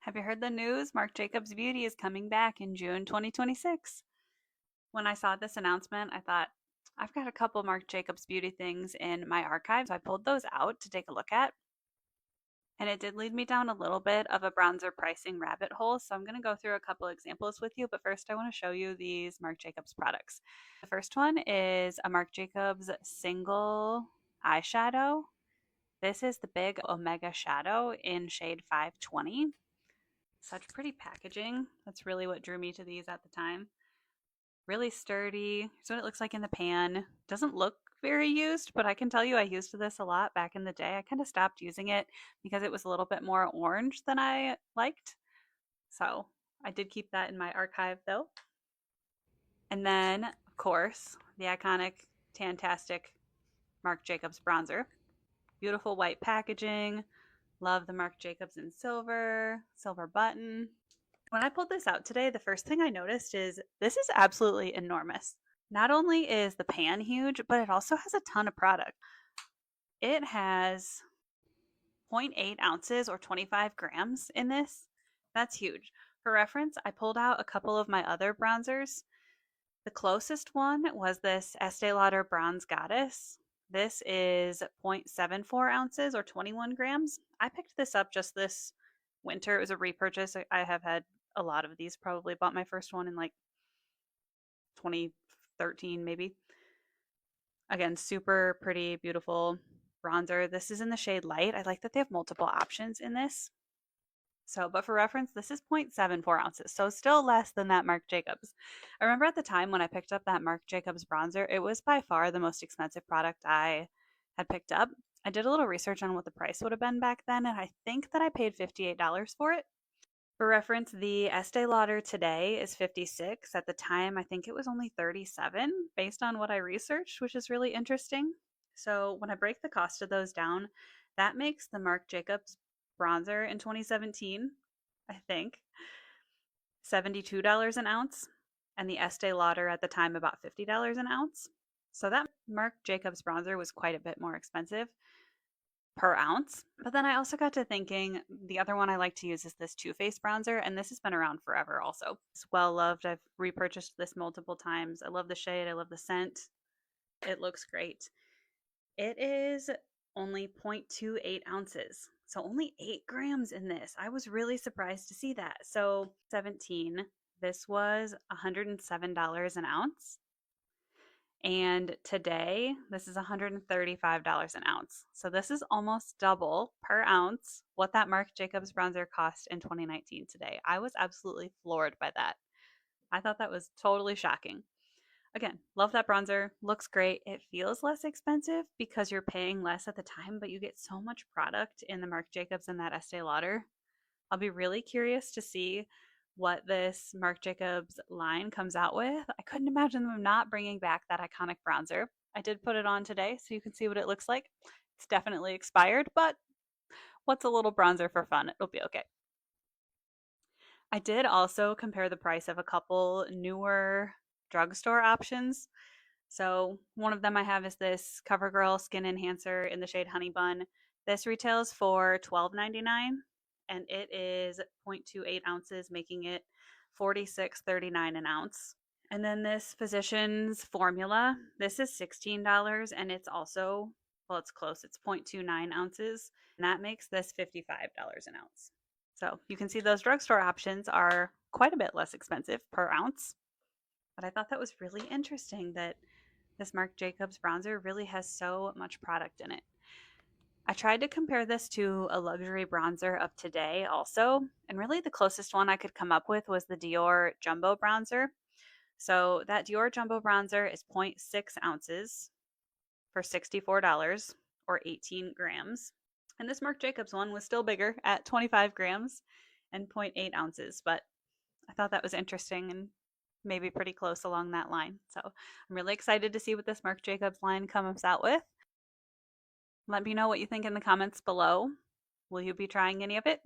Have you heard the news? Marc Jacobs Beauty is coming back in June 2026. When I saw this announcement, I thought, I've got a couple Marc Jacobs Beauty things in my archive, so I pulled those out to take a look at. And it did lead me down a little bit of a bronzer pricing rabbit hole, so I'm going to go through a couple examples with you, but first I want to show you these Marc Jacobs products. The first one is a Marc Jacobs single eyeshadow. This is the Big Omega Shadow in shade 520. Such pretty packaging. That's really what drew me to these at the time. Really sturdy. Here's what it looks like in the pan. Doesn't look very used, but I can tell you I used this a lot back in the day. I kind of stopped using it because it was a little bit more orange than I liked. So I did keep that in my archive though. And then, of course, the iconic, fantastic Marc Jacobs bronzer. Beautiful white packaging. Love the Marc Jacobs in silver, silver button. When I pulled this out today, the first thing I noticed is this is absolutely enormous. Not only is the pan huge, but it also has a ton of product. It has zero point 0.8 ounces or 25 grams in this. That's huge. For reference, I pulled out a couple of my other bronzers. The closest one was this Estee Lauder Bronze Goddess. This is 0.74 ounces or 21 grams. I picked this up just this winter. It was a repurchase. I have had a lot of these, probably bought my first one in like 2013 maybe. Again, super pretty, beautiful bronzer. This is in the shade light. I like that they have multiple options in this. So, but for reference, this is 0.74 ounces, so still less than that Marc Jacobs. I remember at the time when I picked up that Marc Jacobs bronzer, it was by far the most expensive product I had picked up. I did a little research on what the price would have been back then, and I think that I paid $58 for it. For reference, the Estee Lauder today is 56. At the time, I think it was only 37 based on what I researched, which is really interesting. So when I break the cost of those down, that makes the Marc Jacobs bronzer in 2017, I think, $72 an ounce, and the Estee Lauder at the time about $50 an ounce. So that Marc Jacobs bronzer was quite a bit more expensive per ounce. But then I also got to thinking the other one I like to use is this Too Faced bronzer, and this has been around forever also. It's well loved. I've repurchased this multiple times. I love the shade, I love the scent. It looks great. It is only 0.28 ounces. So only 8 grams in this. I was really surprised to see that. So 17, this was $107 an ounce. And today, this is $135 an ounce. So this is almost double per ounce what that Marc Jacobs bronzer cost in 2019 today. I was absolutely floored by that. I thought that was totally shocking. Again, love that bronzer. Looks great. It feels less expensive because you're paying less at the time, but you get so much product in the Marc Jacobs and that Estee Lauder. I'll be really curious to see what this Marc Jacobs line comes out with. I couldn't imagine them not bringing back that iconic bronzer. I did put it on today so you can see what it looks like. It's definitely expired, but what's a little bronzer for fun? It'll be okay. I did also compare the price of a couple newer drugstore options. So one of them I have is this CoverGirl Skin Enhancer in the shade Honey Bun. This retails for $12.99 and it is 0.28 ounces, making it $46.39 an ounce. And then this Physicians Formula, this is $16 and it's also, well, it's close, it's 0.29 ounces, and that makes this $55 an ounce. So you can see those drugstore options are quite a bit less expensive per ounce. But I thought that was really interesting that this Marc Jacobs bronzer really has so much product in it. I tried to compare this to a luxury bronzer of today also, and really the closest one I could come up with was the Dior Jumbo Bronzer. So that Dior Jumbo Bronzer is 0.6 ounces for $64 or 18 grams. And this Marc Jacobs one was still bigger at 25 grams and zero point 0.8 ounces, but I thought that was interesting and maybe pretty close along that line. So I'm really excited to see what this Marc Jacobs line comes out with. Let me know what you think in the comments below. Will you be trying any of it?